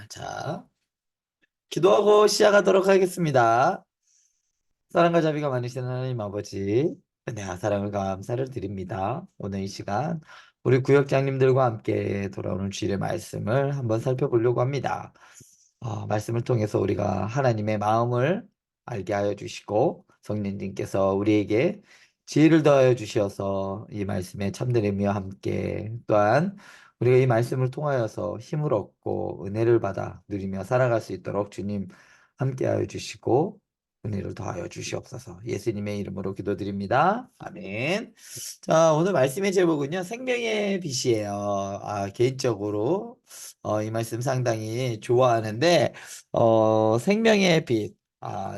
자, 기도하고 시작하도록 하겠습니다. 사랑과 자비가 많으신 하나님 아버지, 은혜와 사랑을 감사를 드립니다. 오늘 이 시간 우리 구역장님들과 함께 돌아오는 주일의 말씀을 한번 살펴보려고 합니다. 말씀을 통해서 우리가 하나님의 마음을 알게 하여 주시고 성령님께서 우리에게 지혜를 더하여 주셔서 이 말씀에 참된 의미와 함께 또한 우리가 이 말씀을 통하여서 힘을 얻고 은혜를 받아 누리며 살아갈 수 있도록 주님 함께 하여 주시고 은혜를 더하여 주시옵소서. 예수님의 이름으로 기도드립니다. 아멘. 자, 오늘 말씀의 제목은요, 생명의 빛이에요. 개인적으로 이 말씀 상당히 좋아하는데, 생명의 빛.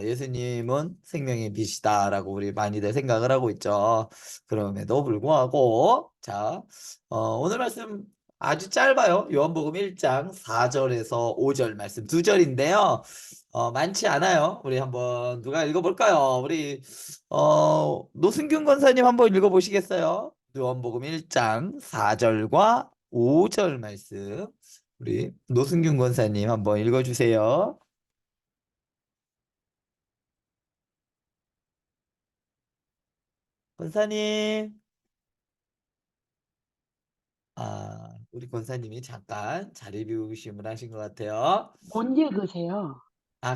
예수님은 생명의 빛이다라고 우리 많이들 생각을 하고 있죠. 그럼에도 불구하고, 자, 오늘 말씀 아주 짧아요. 요한복음 1장 4절에서 5절 말씀 두 절인데요. 많지 않아요. 우리 한번 누가 읽어볼까요? 우리 노승균 권사님 한번 읽어보시겠어요? 요한복음 1장 4절과 5절 말씀 우리 노승균 권사님 한번 읽어주세요. 권사님, 우리 권사님이 잠깐 자리 비우심을 하신 것 같아요. 못 읽으세요.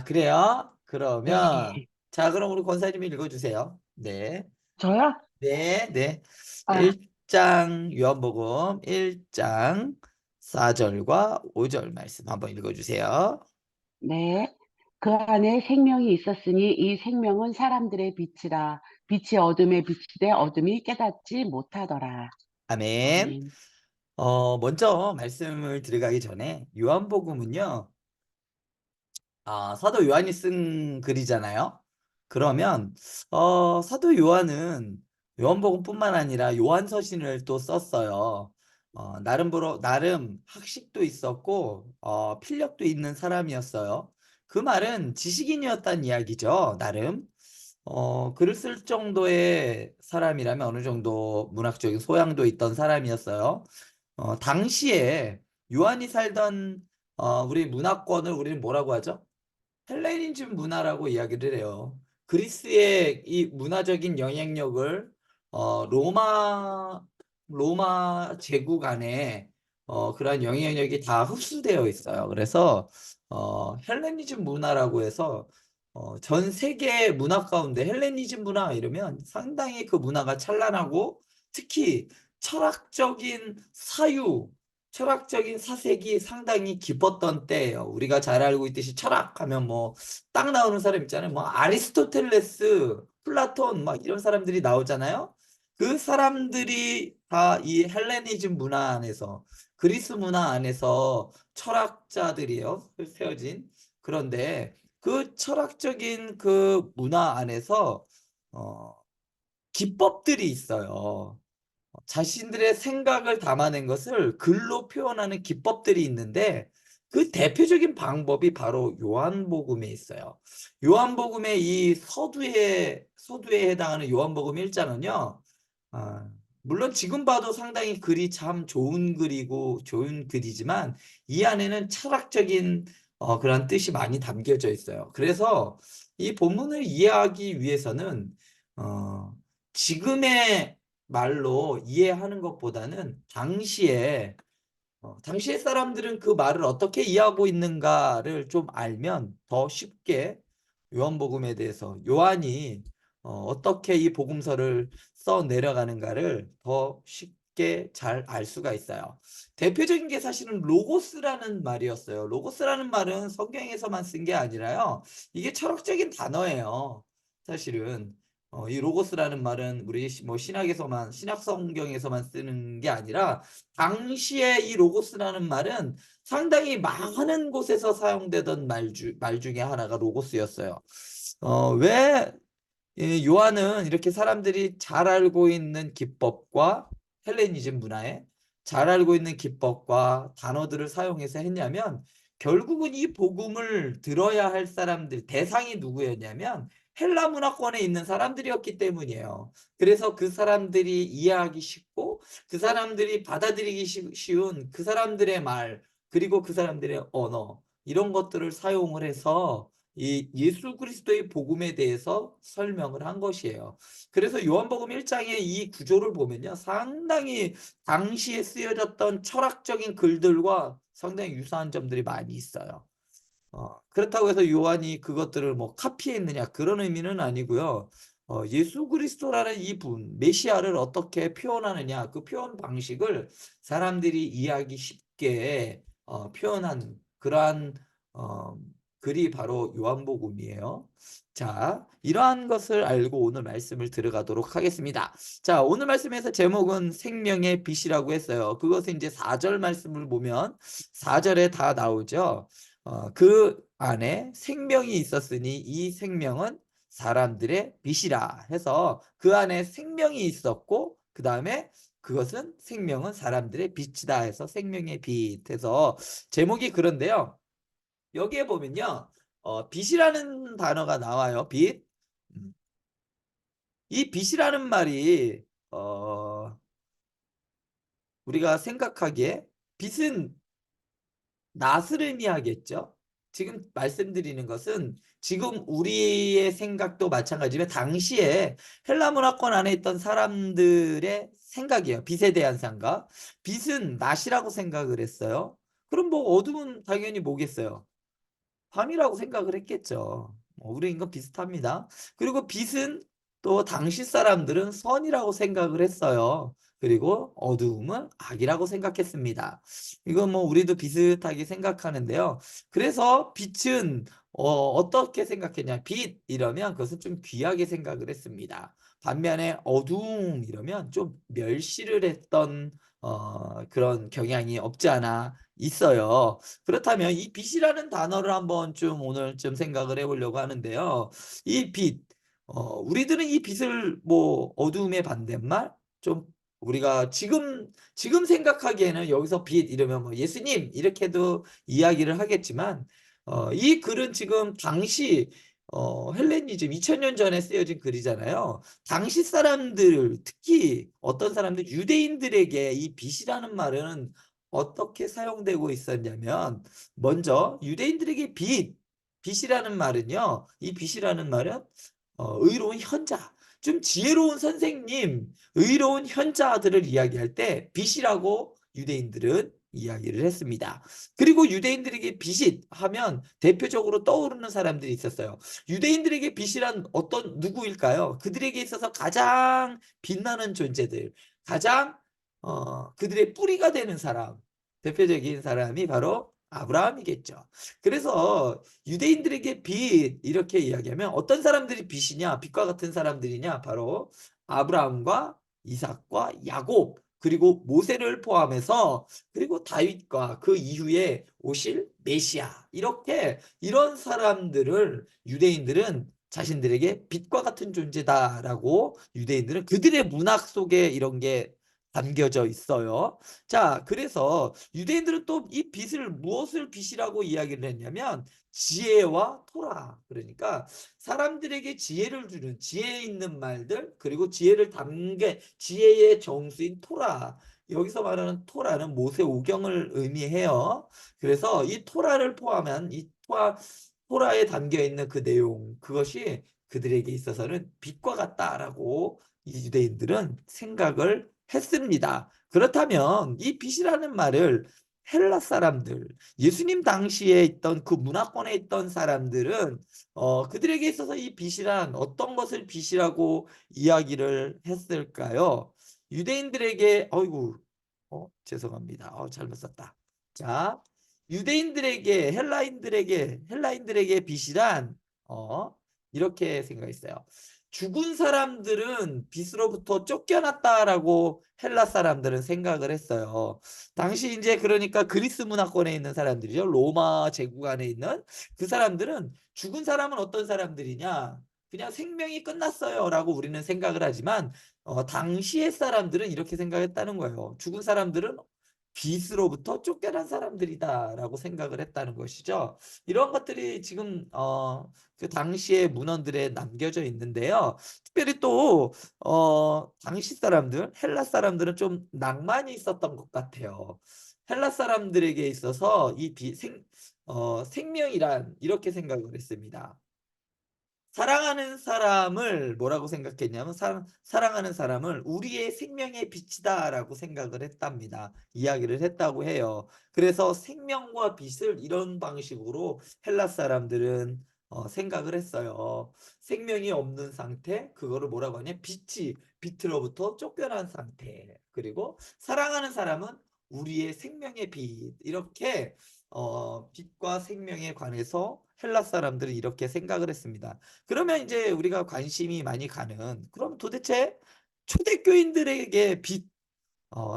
그래요? 그러면 네. 자, 그럼 우리 권사님이 읽어주세요. 네. 저요? 네, 네. 아, 1장 요한복음 1장 4절과 5절 말씀 한번 읽어주세요. 네. 그 안에 생명이 있었으니 이 생명은 사람들의 빛이라. 빛이 어둠에 비치되 어둠이 깨닫지 못하더라. 아멘. 아멘. 먼저 말씀을 들어가기 전에 요한복음은요, 사도 요한이 쓴 글이잖아요. 그러면 사도 요한은 요한복음뿐만 아니라 요한서신을 또 썼어요. 나름 학식도 있었고 필력도 있는 사람이었어요. 그 말은 지식인이었다는 이야기죠. 나름 글을 쓸 정도의 사람이라면 어느 정도 문학적인 소양도 있던 사람이었어요. 당시에 요한이 살던 우리 문화권을 우리는 뭐라고 하죠? 헬레니즘 문화라고 이야기를 해요. 그리스의 이 문화적인 영향력을 로마 제국 안에 그러한 영향력이 다 흡수되어 있어요. 그래서 헬레니즘 문화라고 해서 전 세계 문화 가운데 헬레니즘 문화 이러면 상당히 그 문화가 찬란하고 특히 철학적인 사유 철학적인 사색이 상당히 깊었던 때예요. 우리가 잘 알고 있듯이 철학하면 뭐 딱 나오는 사람 있잖아요. 뭐 아리스토텔레스, 플라톤 막 이런 사람들이 나오잖아요. 그 사람들이 다 이 헬레니즘 문화 안에서 그리스 문화 안에서 철학자들이요. 세워진. 그런데 그 철학적인 그 문화 안에서 어, 기법들이 있어요. 자신들의 생각을 담아낸 것을 글로 표현하는 기법들이 있는데 그 대표적인 방법이 바로 요한복음에 있어요. 요한복음의 이 서두에 해당하는 요한복음 1장은요. 물론 지금 봐도 상당히 글이 참 좋은 글이고 좋은 글이지만 이 안에는 철학적인 그런 뜻이 많이 담겨져 있어요. 그래서 이 본문을 이해하기 위해서는 어, 지금의 말로 이해하는 것보다는 당시의 사람들은 그 말을 어떻게 이해하고 있는가를 좀 알면 더 쉽게 요한복음에 대해서 요한이 어떻게 이 복음서를 써 내려가는가를 더 쉽게 잘 알 수가 있어요. 대표적인 게 사실은 로고스라는 말이었어요. 로고스라는 말은 성경에서만 쓴 게 아니라요. 이게 철학적인 단어예요. 사실은 이 로고스라는 말은 우리 뭐 신약 성경에서만 쓰는 게 아니라 당시에 이 로고스라는 말은 상당히 많은 곳에서 사용되던 말 중에 하나가 로고스였어요. 왜 요한은 이렇게 사람들이 잘 알고 있는 기법과 헬레니즘 문화에 잘 알고 있는 기법과 단어들을 사용해서 했냐면 결국은 이 복음을 들어야 할 사람들 대상이 누구였냐면 헬라 문화권에 있는 사람들이었기 때문이에요. 그래서 그 사람들이 이해하기 쉽고 그 사람들이 받아들이기 쉬운 그 사람들의 말 그리고 그 사람들의 언어 이런 것들을 사용을 해서 이 예수 그리스도의 복음에 대해서 설명을 한 것이에요. 그래서 요한복음 1장의 이 구조를 보면요, 상당히 당시에 쓰여졌던 철학적인 글들과 상당히 유사한 점들이 많이 있어요. 그렇다고 해서 요한이 그것들을 뭐 카피했느냐 그런 의미는 아니고요. 예수 그리스도라는 이분 메시아를 어떻게 표현하느냐 그 표현 방식을 사람들이 이해하기 쉽게 표현한 그러한 어, 글이 바로 요한복음이에요. 자, 이러한 것을 알고 오늘 말씀을 들어가도록 하겠습니다. 자, 오늘 말씀에서 제목은 생명의 빛이라고 했어요. 그것은 이제 4절 말씀을 보면 4절에 다 나오죠. 그 안에 생명이 있었으니 이 생명은 사람들의 빛이라 해서 그 안에 생명이 있었고 그 다음에 그것은 생명은 사람들의 빛이다 해서 생명의 빛 해서 제목이 그런데요. 여기에 보면요. 빛이라는 단어가 나와요. 빛. 음. 이 빛이라는 말이 우리가 생각하기에 빛은 낫을 의미하겠죠. 지금 말씀드리는 것은 지금 우리의 생각도 마찬가지지만 당시에 헬라 문화권 안에 있던 사람들의 생각이에요. 빛에 대한 생각. 빛은 낫이라고 생각을 했어요. 그럼 뭐 어둠은 당연히 뭐겠어요? 밤이라고 생각을 했겠죠. 우리 인간 비슷합니다. 그리고 빛은 또 당시 사람들은 선이라고 생각을 했어요. 그리고 어두움은 악이라고 생각했습니다. 이건 뭐 우리도 비슷하게 생각하는데요. 그래서 빛은 어떻게 생각했냐? 빛 이러면 그것은 좀 귀하게 생각을 했습니다. 반면에 어두움 이러면 좀 멸시를 했던 그런 경향이 없지 않아 있어요. 그렇다면 이 빛이라는 단어를 한번 좀 오늘 좀 생각을 해보려고 하는데요. 이 빛, 우리들은 이 빛을 뭐 어두움의 반대말 좀 우리가 지금 생각하기에는 여기서 빛 이러면 뭐 예수님 이렇게도 이야기를 하겠지만 이 글은 지금 당시 헬레니즘 2000년 전에 쓰여진 글이잖아요. 당시 사람들 특히 어떤 사람들 유대인들에게 이 빛이라는 말은 어떻게 사용되고 있었냐면 먼저 유대인들에게 빛이라는 말은요. 이 빛이라는 말은 의로운 현자, 좀 지혜로운 선생님, 의로운 현자들을 이야기할 때 빛이라고 유대인들은 이야기를 했습니다. 그리고 유대인들에게 빛이 하면 대표적으로 떠오르는 사람들이 있었어요. 유대인들에게 빛이란 어떤 누구일까요? 그들에게 있어서 가장 빛나는 존재들, 가장 그들의 뿌리가 되는 사람, 대표적인 사람이 바로 아브라함이겠죠. 그래서 유대인들에게 빛 이렇게 이야기하면 어떤 사람들이 빛이냐, 빛과 같은 사람들이냐, 바로 아브라함과 이삭과 야곱 그리고 모세를 포함해서 그리고 다윗과 그 이후에 오실 메시아 이렇게 이런 사람들을 유대인들은 자신들에게 빛과 같은 존재다라고 유대인들은 그들의 문학 속에 이런 게 담겨져 있어요. 자, 그래서 유대인들은 또 이 빛을 무엇을 빛이라고 이야기를 했냐면 지혜와 토라. 그러니까 사람들에게 지혜를 주는 지혜 있는 말들 그리고 지혜를 담게 지혜의 정수인 토라. 여기서 말하는 토라는 모세 오경을 의미해요. 그래서 이 토라를 포함한 이 토라에 담겨 있는 그 내용 그것이 그들에게 있어서는 빛과 같다라고 이 유대인들은 생각을 했습니다. 그렇다면 이 빛이라는 말을 헬라 사람들, 예수님 당시에 있던 그 문화권에 있던 사람들은 그들에게 있어서 이 빛이란 어떤 것을 빛이라고 이야기를 했을까요? 유대인들에게 어이구 죄송합니다. 잘못 썼다. 자, 유대인들에게 헬라인들에게 빛이란 이렇게 생각했어요. 죽은 사람들은 빛으로부터 쫓겨났다라고 헬라 사람들은 생각을 했어요. 당시 이제 그러니까 그리스 문화권에 있는 사람들이죠. 로마 제국 안에 있는 그 사람들은 죽은 사람은 어떤 사람들이냐? 그냥 생명이 끝났어요라고 우리는 생각을 하지만 당시의 사람들은 이렇게 생각했다는 거예요. 죽은 사람들은 빛으로부터 쫓겨난 사람들이다라고 생각을 했다는 것이죠. 이런 것들이 지금 그 당시의 문헌들에 남겨져 있는데요. 특별히 또 당시 사람들, 헬라 사람들은 좀 낭만이 있었던 것 같아요. 헬라 사람들에게 있어서 생명이란 이렇게 생각을 했습니다. 사랑하는 사람을 뭐라고 생각했냐면 사랑하는 사람을 우리의 생명의 빛이다라고 생각을 했답니다. 이야기를 했다고 해요. 그래서 생명과 빛을 이런 방식으로 헬라 사람들은 생각을 했어요. 생명이 없는 상태, 그거를 뭐라고 하냐? 빛으로부터 쫓겨난 상태. 그리고 사랑하는 사람은 우리의 생명의 빛. 이렇게 빛과 생명에 관해서 헬라 사람들은 이렇게 생각을 했습니다. 그러면 이제 우리가 관심이 많이 가는, 그럼 도대체 초대교인들에게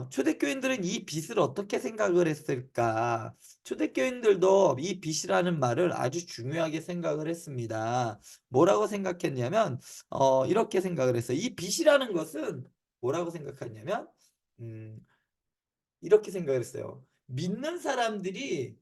초대교인들은 이 빛을 어떻게 생각을 했을까? 초대교인들도 이 빛이라는 말을 아주 중요하게 생각을 했습니다. 뭐라고 생각했냐면, 이렇게 생각을 했어요. 이 빛이라는 것은 뭐라고 생각했냐면, 음, 이렇게 생각을 했어요. 믿는 사람들이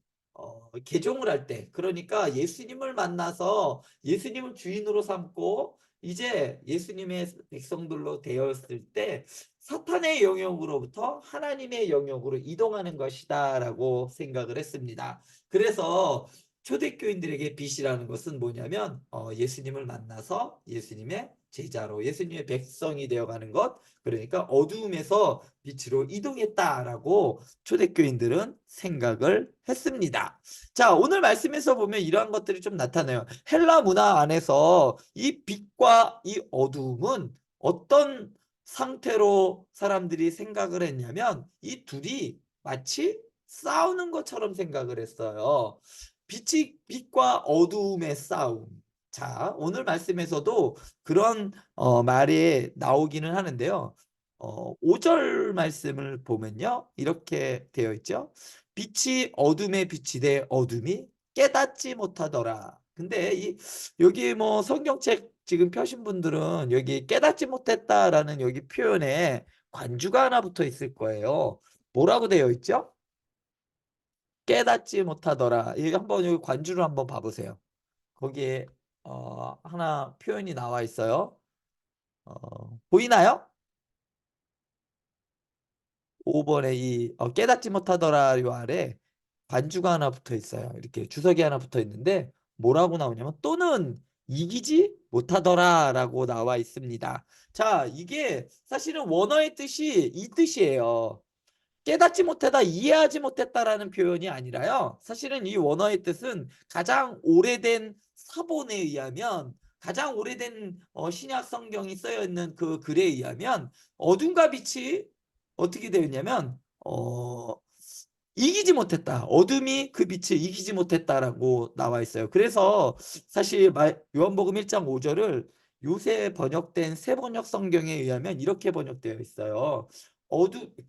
개종을 할 때, 그러니까 예수님을 만나서 예수님을 주인으로 삼고 이제 예수님의 백성들로 되었을 때 사탄의 영역으로부터 하나님의 영역으로 이동하는 것이다라고 생각을 했습니다. 그래서 초대교인들에게 빛이라는 것은 뭐냐면 예수님을 만나서 예수님의 제자로 예수님의 백성이 되어가는 것, 그러니까 어두움에서 빛으로 이동했다라고 초대교인들은 생각을 했습니다. 자, 오늘 말씀에서 보면 이러한 것들이 좀 나타나요. 헬라 문화 안에서 이 빛과 이 어두움은 어떤 상태로 사람들이 생각을 했냐면 이 둘이 마치 싸우는 것처럼 생각을 했어요. 빛과 어두움의 싸움. 자, 오늘 말씀에서도 그런 말이 나오기는 하는데요. 5절 말씀을 보면요. 이렇게 되어 있죠. 빛이 어둠에 비치되 어둠이 깨닫지 못하더라. 근데 여기 뭐 성경책 지금 펴신 분들은 여기 깨닫지 못했다라는 여기 표현에 관주가 하나 붙어 있을 거예요. 뭐라고 되어 있죠? 깨닫지 못하더라. 이 한번 여기 관주를 한번 봐보세요. 거기에 하나 표현이 나와 있어요. 보이나요? 5번에 깨닫지 못하더라 요 아래 관주가 하나 붙어 있어요. 이렇게 주석이 하나 붙어 있는데 뭐라고 나오냐면 또는 이기지 못하더라라고 나와 있습니다. 자, 이게 사실은 원어의 뜻이 이 뜻이에요. 깨닫지 못하다, 이해하지 못했다라는 표현이 아니라요. 사실은 이 원어의 뜻은 가장 오래된 사본에 의하면 가장 오래된 신약 성경이 쓰여 있는 그 글에 의하면 어둠과 빛이 어떻게 되어 있냐면 이기지 못했다. 어둠이 그 빛을 이기지 못했다라고 나와 있어요. 그래서 사실 요한복음 1장 5절을 요새 번역된 새 번역 성경에 의하면 이렇게 번역되어 있어요.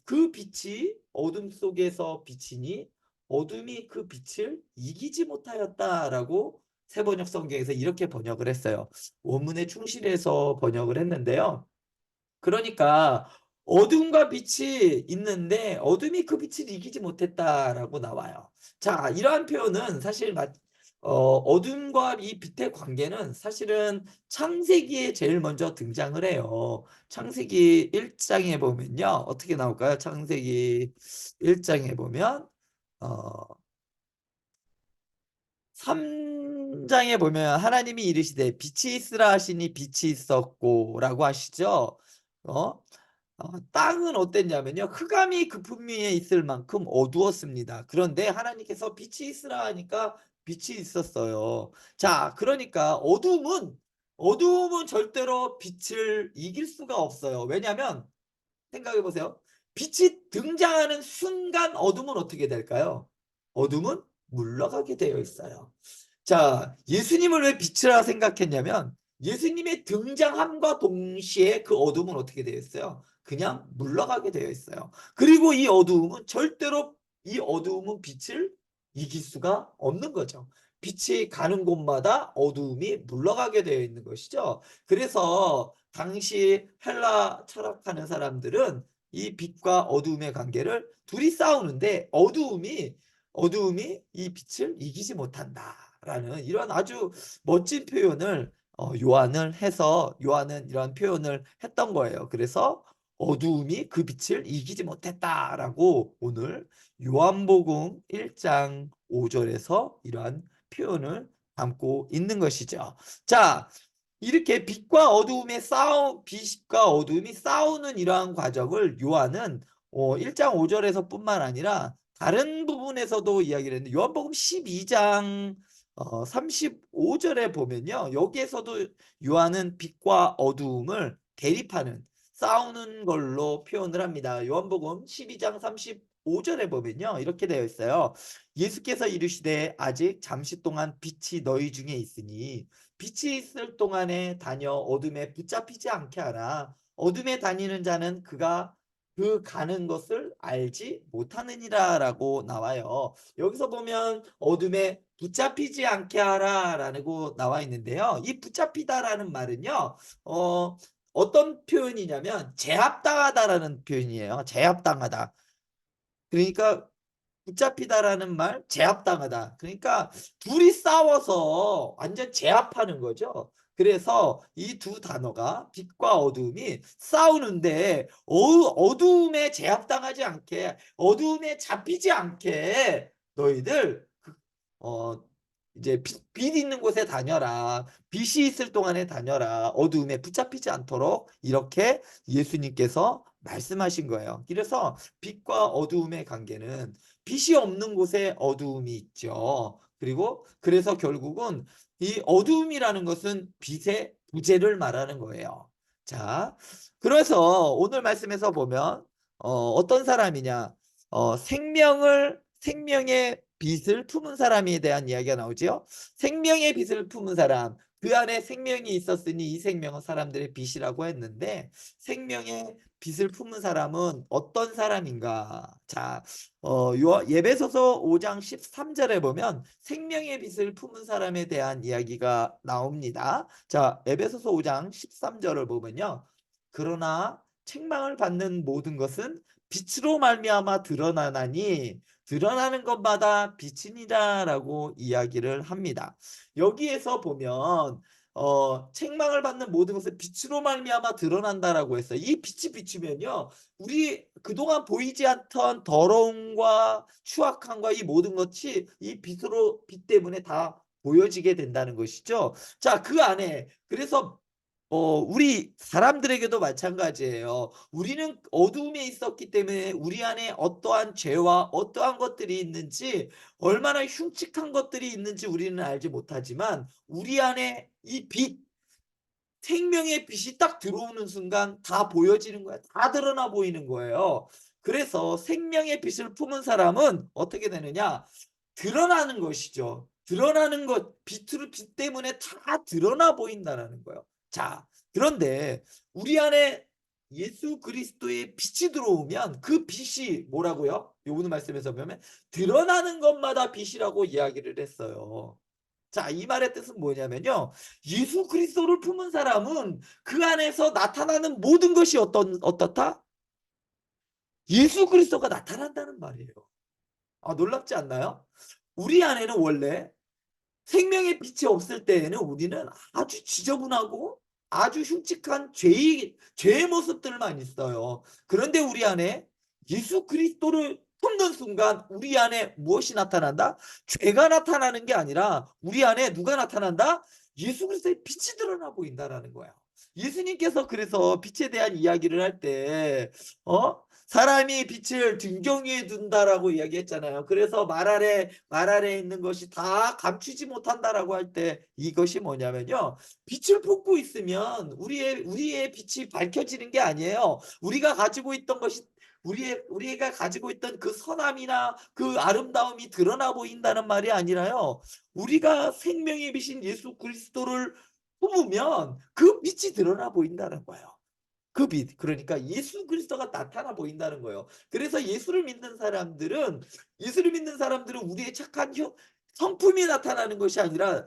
그 빛이 어둠 속에서 비치니 어둠이 그 빛을 이기지 못하였다라고 새 번역 성경에서 이렇게 번역을 했어요. 원문에 충실해서 번역을 했는데요. 그러니까 어둠과 빛이 있는데 어둠이 그 빛을 이기지 못했다라고 나와요. 자, 이러한 표현은 사실 어둠과 이 빛의 관계는 사실은 창세기에 제일 먼저 등장을 해요. 창세기 1장에 보면요. 어떻게 나올까요? 창세기 1장에 보면 어, 3장에 보면 하나님이 이르시되 빛이 있으라 하시니 빛이 있었고라고 하시죠. 어? 땅은 어땠냐면요. 흑암이 그 분미에 있을 만큼 어두웠습니다. 그런데 하나님께서 빛이 있으라 하니까 빛이 있었어요. 자, 그러니까 어두움은 절대로 빛을 이길 수가 없어요. 왜냐하면 생각해 보세요. 빛이 등장하는 순간 어둠은 어떻게 될까요? 어둠은 물러가게 되어 있어요. 자, 예수님을 왜 빛이라 생각했냐면 예수님의 등장함과 동시에 그 어둠은 어떻게 되어 있어요? 그냥 물러가게 되어 있어요. 그리고 이 어두움은 빛을 이길 수가 없는 거죠. 빛이 가는 곳마다 어두움이 물러가게 되어 있는 것이죠. 그래서 당시 헬라 철학하는 사람들은 이 빛과 어두움의 관계를 둘이 싸우는데 어두움이 이 빛을 이기지 못한다라는 이런 아주 멋진 표현을 요한은 이런 표현을 했던 거예요. 그래서 어두움이 그 빛을 이기지 못했다라고 오늘 요한복음 1장 35절에서 이러한 표현을 담고 있는 것이죠. 자, 이렇게 빛과 어둠이 싸우는 이러한 과정을 요한은 1장 5절에서 뿐만 아니라 다른 부분에서도 이야기를 했는데, 요한복음 12장 35절에 보면요. 여기에서도 요한은 빛과 어두움을 대립하는, 싸우는 걸로 표현을 합니다. 요한복음 12장 35절에 보면요. 이렇게 되어 있어요. 예수께서 이르시되 아직 잠시 동안 빛이 너희 중에 있으니 빛이 있을 동안에 다녀 어둠에 붙잡히지 않게 하라. 어둠에 다니는 자는 그가 그 가는 것을 알지 못하느니라라고 나와요. 여기서 보면 어둠에 붙잡히지 않게 하라라고 나와 있는데요. 이 붙잡히다라는 말은요. 어떤 표현이냐면 제압당하다라는 표현이에요. 제압당하다. 그러니까 붙잡히다라는 말, 제압당하다. 그러니까 둘이 싸워서 완전 제압하는 거죠. 그래서 이 두 단어가 빛과 어두움이 싸우는데, 어두움에 제압당하지 않게, 어두움에 잡히지 않게 너희들 어 이제 빛 있는 곳에 다녀라. 빛이 있을 동안에 다녀라. 어두움에 붙잡히지 않도록 이렇게 예수님께서 말씀하신 거예요. 그래서 빛과 어두움의 관계는, 빛이 없는 곳에 어두움이 있죠. 그리고 그래서 결국은 이 어두움이라는 것은 빛의 부재를 말하는 거예요. 자, 그래서 오늘 말씀에서 보면 어떤 사람이냐, 생명의 빛을 품은 사람에 대한 이야기가 나오지요. 생명의 빛을 품은 사람, 그 안에 생명이 있었으니 이 생명은 사람들의 빛이라고 했는데, 생명의 빛을 품은 사람은 어떤 사람인가? 자, 예배소서 5장 13절에 보면 생명의 빛을 품은 사람에 대한 이야기가 나옵니다. 자, 에베소서 5장 13절을 보면요. 그러나 책망을 받는 모든 것은 빛으로 말미암아 드러나나니 드러나는 것마다 빛이니라라고 이야기를 합니다. 여기에서 보면 책망을 받는 모든 것은 빛으로 말미암아 드러난다라고 했어요. 이 빛이 비추면요, 우리 그동안 보이지 않던 더러움과 추악함과 이 모든 것이 이 빛 때문에 다 보여지게 된다는 것이죠. 자, 그 안에, 그래서 우리 사람들에게도 마찬가지예요. 우리는 어두움에 있었기 때문에 우리 안에 어떠한 죄와 어떠한 것들이 있는지, 얼마나 흉측한 것들이 있는지 우리는 알지 못하지만, 우리 안에 이 빛, 생명의 빛이 딱 들어오는 순간 다 보여지는 거야. 다 드러나 보이는 거예요. 그래서 생명의 빛을 품은 사람은 어떻게 되느냐? 드러나는 것이죠. 드러나는 것, 빛 때문에 다 드러나 보인다라는 거예요. 자, 그런데 우리 안에 예수 그리스도의 빛이 들어오면 그 빛이 뭐라고요? 오늘 말씀에서 보면 드러나는 것마다 빛이라고 이야기를 했어요. 자, 이 말의 뜻은 뭐냐면요. 예수 그리스도를 품은 사람은 그 안에서 나타나는 모든 것이 어떻다? 예수 그리스도가 나타난다는 말이에요. 아, 놀랍지 않나요? 우리 안에는 원래 생명의 빛이 없을 때에는 우리는 아주 지저분하고 아주 흉측한 죄의 모습들만 있어요. 그런데 우리 안에 예수 그리스도를 품는 순간 우리 안에 무엇이 나타난다? 죄가 나타나는 게 아니라 우리 안에 누가 나타난다? 예수 그리스도의 빛이 드러나 보인다라는 거야. 예수님께서 그래서 빛에 대한 이야기를 할 때, 사람이 빛을 등경 위에 둔다라고 이야기했잖아요. 그래서 말 아래 있는 것이 다 감추지 못한다라고 할 때 이것이 뭐냐면요. 빛을 품고 있으면 우리의 빛이 밝혀지는 게 아니에요. 우리가 가지고 있던 그 선함이나 그 아름다움이 드러나 보인다는 말이 아니라요. 우리가 생명의 빛인 예수 그리스도를 품으면 그 빛이 드러나 보인다는 거예요. 그 빛. 그러니까 예수 그리스도가 나타나 보인다는 거예요. 그래서 예수를 믿는 사람들은 우리의 착한 성품이 나타나는 것이 아니라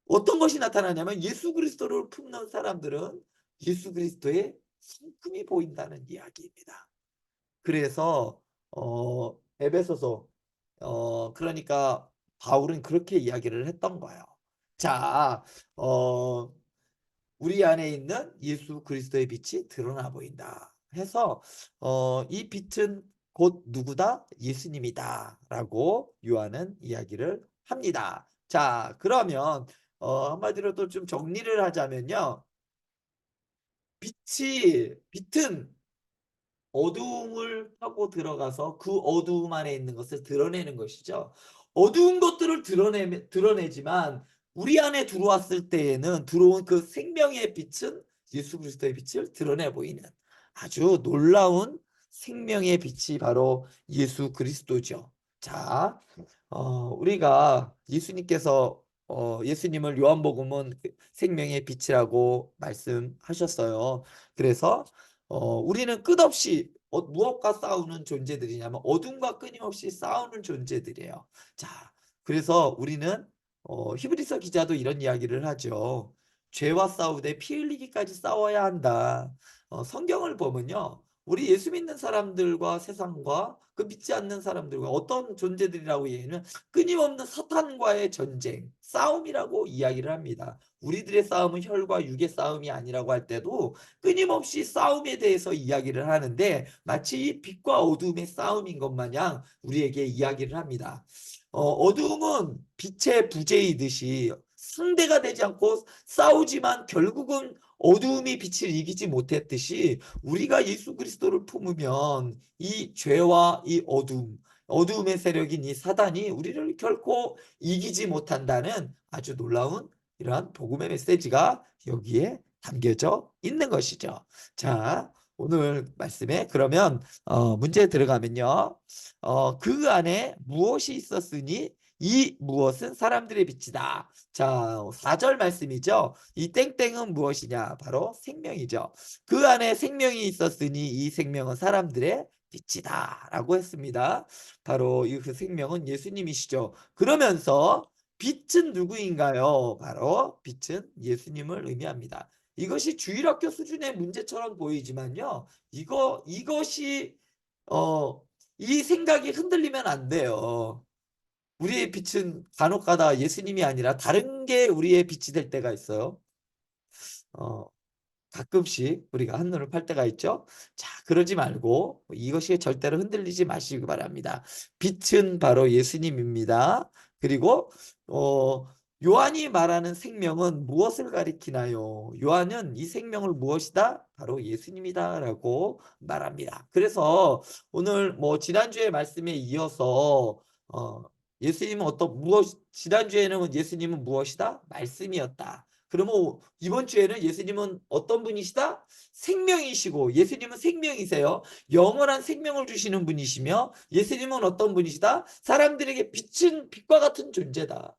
어떤 것이 나타나냐면, 예수 그리스도를 품는 사람들은 예수 그리스도의 성품이 보인다는 이야기입니다. 그래서 에베소서, 그러니까 바울은 그렇게 이야기를 했던 거예요. 자, 어 우리 안에 있는 예수 그리스도의 빛이 드러나 보인다 해서 이 빛은 곧 누구다? 예수님이다. 라고 요한은 이야기를 합니다. 자, 그러면 한마디로 또 좀 정리를 하자면요. 빛은 어두움을 타고 들어가서 그 어두움 안에 있는 것을 드러내는 것이죠. 어두운 것들을 드러내지만 우리 안에 들어왔을 때에는 들어온 그 생명의 빛은 예수 그리스도의 빛을 드러내 보이는 아주 놀라운 생명의 빛이 바로 예수 그리스도죠. 자, 우리가 예수님을 요한복음은 그 생명의 빛이라고 말씀하셨어요. 그래서 우리는 끝없이 무엇과 싸우는 존재들이냐면 어둠과 끊임없이 싸우는 존재들이에요. 자, 그래서 우리는 히브리서 기자도 이런 이야기를 하죠. 죄와 싸우되 피 흘리기까지 싸워야 한다. 성경을 보면요. 우리 예수 믿는 사람들과 세상과 그 믿지 않는 사람들과 어떤 존재들이라고 얘기하면 끊임없는 사탄과의 전쟁, 싸움이라고 이야기를 합니다. 우리들의 싸움은 혈과 육의 싸움이 아니라고 할 때도 끊임없이 싸움에 대해서 이야기를 하는데 마치 빛과 어둠의 싸움인 것 마냥 우리에게 이야기를 합니다. 어둠은 빛의 부재이듯이 상대가 되지 않고 싸우지만 결국은 어두움이 빛을 이기지 못했듯이 우리가 예수 그리스도를 품으면 이 죄와 이 어두움의 세력인 이 사단이 우리를 결코 이기지 못한다는 아주 놀라운 이러한 복음의 메시지가 여기에 담겨져 있는 것이죠. 자, 오늘 말씀에 그러면 문제 들어가면요. 그 안에 무엇이 있었으니 이 무엇은 사람들의 빛이다. 자, 4절 말씀이죠. 이 땡땡은 무엇이냐? 바로 생명이죠. 그 안에 생명이 있었으니 이 생명은 사람들의 빛이다. 라고 했습니다. 바로 그 생명은 예수님이시죠. 그러면서 빛은 누구인가요? 바로 빛은 예수님을 의미합니다. 이것이 주일학교 수준의 문제처럼 보이지만요. 이것이 이 생각이 흔들리면 안 돼요. 우리의 빛은 간혹가다 예수님이 아니라 다른 게 우리의 빛이 될 때가 있어요. 어, 가끔씩 우리가 한눈을 팔 때가 있죠. 자, 그러지 말고 이것이 절대로 흔들리지 마시기 바랍니다. 빛은 바로 예수님입니다. 그리고 요한이 말하는 생명은 무엇을 가리키나요? 요한은 이 생명을 무엇이다? 바로 예수님이다라고 말합니다. 그래서 오늘 뭐 지난주의 말씀에 이어서 예수님은 지난주에는 예수님은 무엇이다? 말씀이었다. 그러면 이번 주에는 예수님은 어떤 분이시다? 생명이시고 예수님은 생명이세요. 영원한 생명을 주시는 분이시며 예수님은 어떤 분이시다? 사람들에게 빛과 같은 존재다.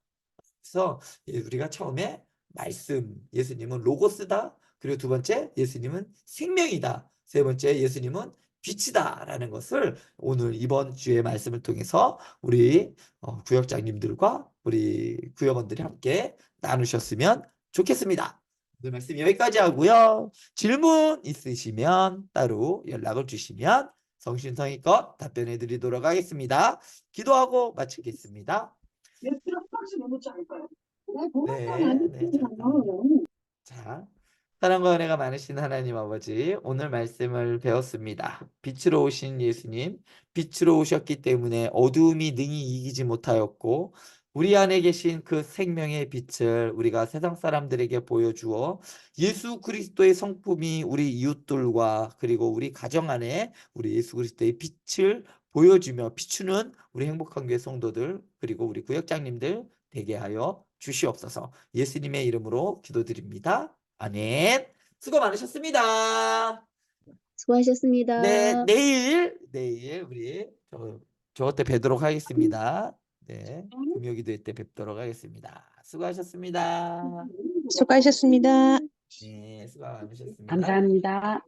그래서 우리가 처음에 말씀, 예수님은 로고스다. 그리고 두 번째, 예수님은 생명이다. 세 번째, 예수님은 빛이다라는 것을 오늘 이번 주의 말씀을 통해서 우리 구역장님들과 우리 구역원들이 함께 나누셨으면 좋겠습니다. 오늘 말씀 여기까지 하고요. 질문 있으시면 따로 연락을 주시면 성심성의껏 답변해 드리도록 하겠습니다. 기도하고 마치겠습니다. 네, 네, 잠깐만요. 자, 사랑과 은혜가 많으신 하나님 아버지, 오늘 말씀을 배웠습니다. 빛으로 오신 예수님, 빛으로 오셨기 때문에 어두움이 능히 이기지 못하였고, 우리 안에 계신 그 생명의 빛을 우리가 세상 사람들에게 보여주어 예수 그리스도의 성품이 우리 이웃들과 그리고 우리 가정 안에 우리 예수 그리스도의 빛을 보여주며 비추는 우리 행복한 교회 성도들 그리고 우리 구역장님들 되게 하여 주시옵소서. 예수님의 이름으로 기도드립니다. 아멘. 수고 많으셨습니다. 네, 수고하셨습니다. 내일 우리 저 때 뵙도록 하겠습니다. 네, 금요기도회 때 뵙도록 하겠습니다. 수고하셨습니다. 수고하셨습니다. 네, 수고 많으셨습니다. 감사합니다.